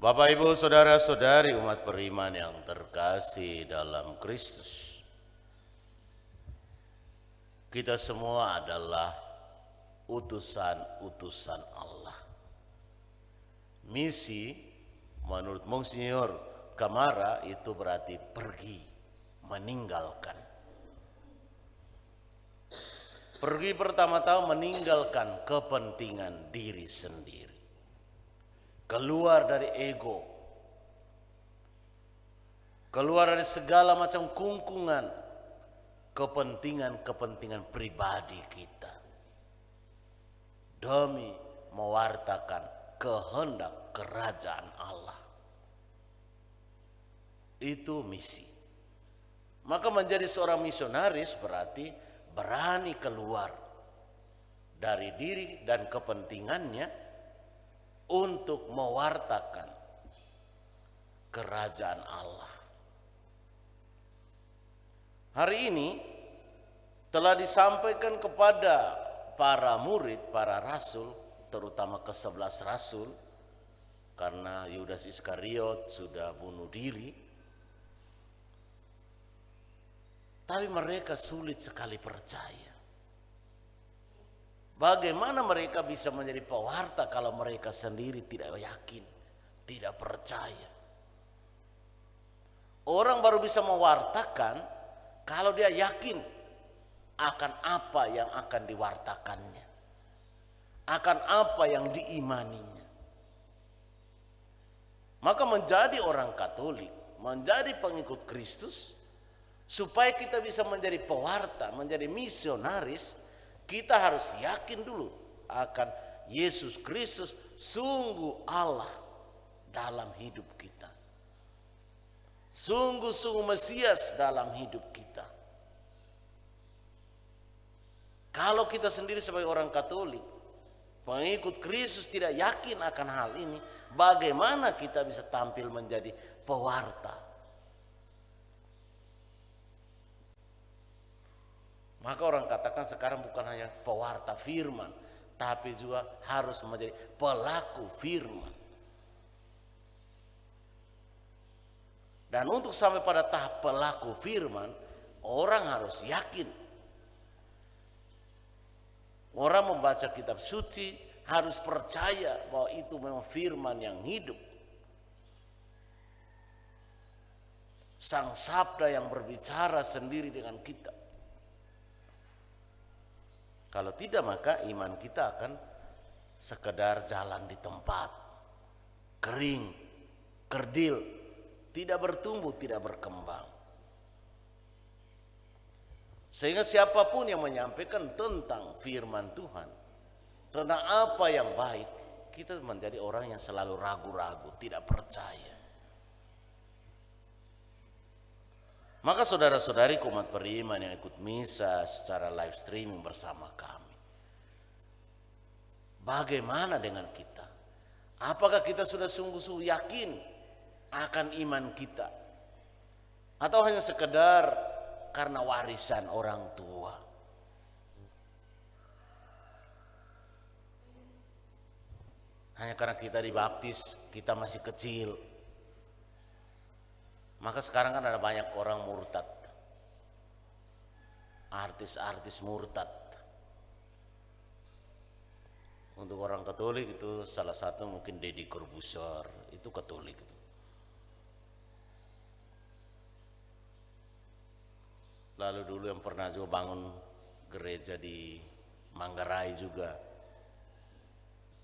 Bapak, Ibu, saudara-saudari umat beriman yang terkasih dalam Kristus. Kita semua adalah utusan-utusan Allah. Misi menurut Monsignor Camara itu berarti pergi, meninggalkan. Pergi pertama-tama meninggalkan kepentingan diri sendiri. Keluar dari ego, keluar dari segala macam kungkungan kepentingan pribadi kita demi mewartakan kehendak kerajaan Allah. Itu misi. Maka menjadi seorang misionaris berarti berani keluar dari diri dan kepentingannya untuk mewartakan kerajaan Allah. Hari ini telah disampaikan kepada para murid, para rasul, terutama ke-11 rasul, karena Yudas Iskariot sudah bunuh diri. Tapi mereka sulit sekali percaya. Bagaimana mereka bisa menjadi pewarta kalau mereka sendiri tidak yakin, tidak percaya? Orang baru bisa mewartakan kalau dia yakin akan apa yang akan diwartakannya, akan apa yang diimaninya. Maka menjadi orang Katolik, menjadi pengikut Kristus, supaya kita bisa menjadi pewarta, menjadi misionaris, kita harus yakin dulu akan Yesus Kristus sungguh Allah dalam hidup kita. Sungguh-sungguh Mesias dalam hidup kita. Kalau kita sendiri sebagai orang Katolik, pengikut Kristus tidak yakin akan hal ini, bagaimana kita bisa tampil menjadi pewarta? Maka orang katakan sekarang bukan hanya pewarta firman, tapi juga harus menjadi pelaku firman. Dan untuk sampai pada tahap pelaku firman, orang harus yakin. Orang membaca kitab suci harus percaya bahwa itu memang firman yang hidup. Sang Sabda yang berbicara sendiri dengan kita. Kalau tidak, maka iman kita akan sekedar jalan di tempat, kering, kerdil, tidak bertumbuh, tidak berkembang. Sehingga siapapun yang menyampaikan tentang firman Tuhan, tentang apa yang baik, kita menjadi orang yang selalu ragu-ragu, tidak percaya. Maka saudara-saudari umat beriman yang ikut misa secara live streaming bersama kami, bagaimana dengan kita? Apakah kita sudah sungguh-sungguh yakin akan iman kita? Atau hanya sekedar karena warisan orang tua? Hanya karena kita dibaptis, kita masih kecil. Maka sekarang kan ada banyak orang murtad, artis-artis murtad. Untuk orang Katolik itu salah satu mungkin Deddy Corbuzier, itu Katolik. Lalu dulu yang pernah juga bangun gereja di Manggarai juga,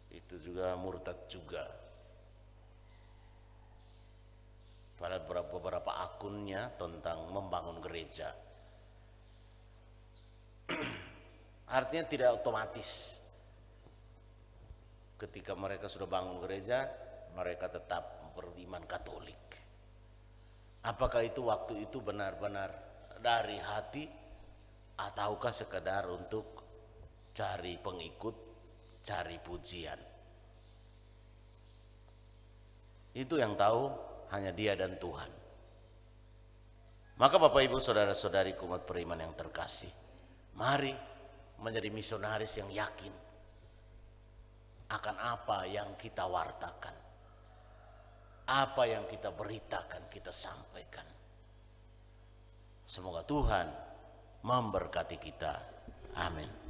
itu juga murtad juga. Pada beberapa akunnya tentang membangun gereja. Artinya tidak otomatis ketika mereka sudah bangun gereja, mereka tetap beriman Katolik. Apakah itu waktu itu benar-benar dari hati, ataukah sekedar untuk cari pengikut, cari pujian? Itu yang tahu hanya Dia dan Tuhan. Maka Bapak Ibu saudara-saudari umat beriman yang terkasih, mari menjadi misionaris yang yakin – akan apa yang kita wartakan. apa yang kita beritakan, kita sampaikan. Semoga Tuhan memberkati kita. Amin.